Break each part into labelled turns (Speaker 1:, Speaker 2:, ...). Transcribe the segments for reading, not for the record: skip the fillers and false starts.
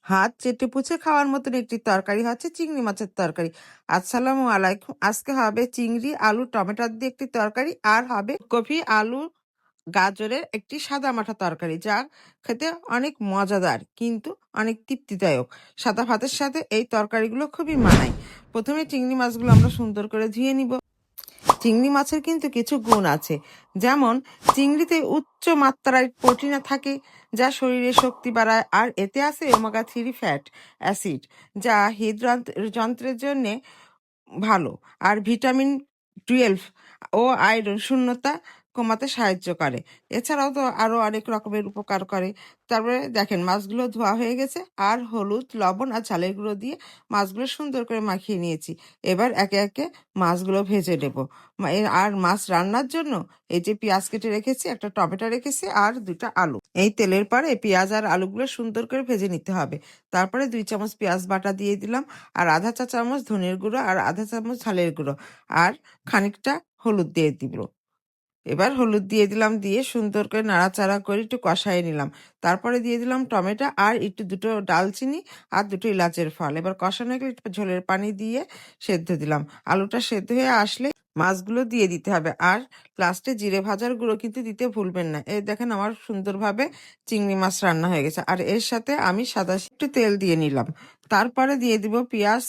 Speaker 1: হাত চেটে পুছে খাওয়ার মতন একটি তরকারি হচ্ছে চিংড়ি মাছের তরকারি। আসসালামু আলাইকুম। আজকে হবে চিংড়ি আলু টমেটো দিয়ে একটি তরকারি, আর হবে কপি আলু গাজরের একটি সাদা মাঠা তরকারি, যা খেতে অনেক মজাদার কিন্তু অনেক তৃপ্তিদায়ক। সাদা ভাতের সাথে এই তরকারিগুলো খুবই মানায়। প্রথমে চিংড়ি মাছগুলো আমরা সুন্দর করে ধুয়ে নিব। চিংড়ি মাছের কিন্তু কিছু গুণ আছে, যেমন চিংড়িতে উচ্চ মাত্রায় প্রোটিন থাকে যা শরীরে শক্তি বাড়ায়, আর এতে আছে ওমেগা 3 ফ্যাট অ্যাসিড যা হৃদযন্ত্রের জন্য ভালো, আর ভিটামিন 12 ও আয়রন শূন্যতা কমাতে সাহায্য করে। এছাড়াও তো আরো অনেক রকমের উপকার করে। তারপরে দেখেন মাছগুলো ধোয়া হয়ে গেছে, আর হলুদ লবণ আর ঝালের গুঁড়ো দিয়ে মাছগুলো সুন্দর করে মাখিয়ে নিয়েছি। এবার একে একে মাছগুলো ভেজে নেব। আর মাছ রান্নার জন্য এই যে পেঁয়াজ কেটে রেখেছি, একটা টমেটো রেখেছি, আর 2টা আলু। এই তেলের পরে পেঁয়াজ আর আলুগুলো সুন্দর করে ভেজে নিতে হবে। তারপরে 2 চামচ পেঁয়াজ বাটা দিয়ে দিলাম, আর আধা চা চামচ ধনের গুঁড়ো, আর আধা চামচ ঝালের গুঁড়ো, আর খানিকটা হলুদ দিয়ে দিব। এবার হলুদ দিয়ে দিলাম, দিয়ে সুন্দর করে নাড়াচাড়া করে একটু কষাই নিলাম। তারপরে দিয়ে দিলাম টমেটো, আর একটু 2টো ডালচিনি, আর 2টো এলাচের ফল। এবার কষানো গেলে একটু ঝোলের পানি দিয়ে সেদ্ধ দিলাম। আলুটা সেদ্ধ হয়ে আসলে মাছগুলো দিয়ে দিতে হবে, আর লাস্টে জিরে ভাজার গুঁড়ো কিন্তু দিতে ভুলবেন না। এই দেখেন আমার সুন্দরভাবে চিংড়ি মাছ রান্না হয়ে গেছে। আর এর সাথে আমি সাদা একটু তেল দিয়ে নিলাম। তারপরে দিয়ে দিব পেঁয়াজ,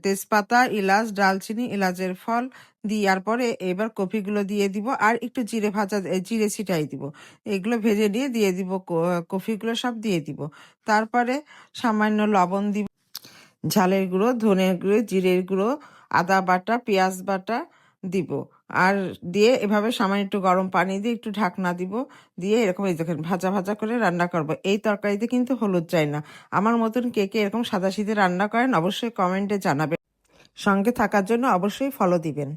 Speaker 1: তেজপাতা, এলাচ, ডালচিনি, এলাচের ফল দেওয়ার পরে এবার কপিগুলো দিয়ে দিব, আর একটু জিরে ছিটাই দিব। এগুলো ভেজে নিয়ে দিয়ে দিব, কপিগুলো সব দিয়ে দিব। তারপরে সামান্য লবণ দিব, ঝালের গুঁড়ো, ধনের গুঁড়ো, জিরের গুঁড়ো, আদা বাটা, পেঁয়াজ বাটা দিব। আর দিয়ে এভাবে সামান্য একটু গরম পানি দিয়ে একটু ঢাকনা দিব, দিয়ে এরকম এই দেখেন ভাজা ভাজা করে রান্না করব। এই তরকারিতে কিন্তু হলুদ চাই না। আমার মতন কে কে এরকম সাদাসিধে রান্না করেন অবশ্যই কমেন্টে জানাবেন। সঙ্গে থাকার জন্য অবশ্যই ফলো দিবেন।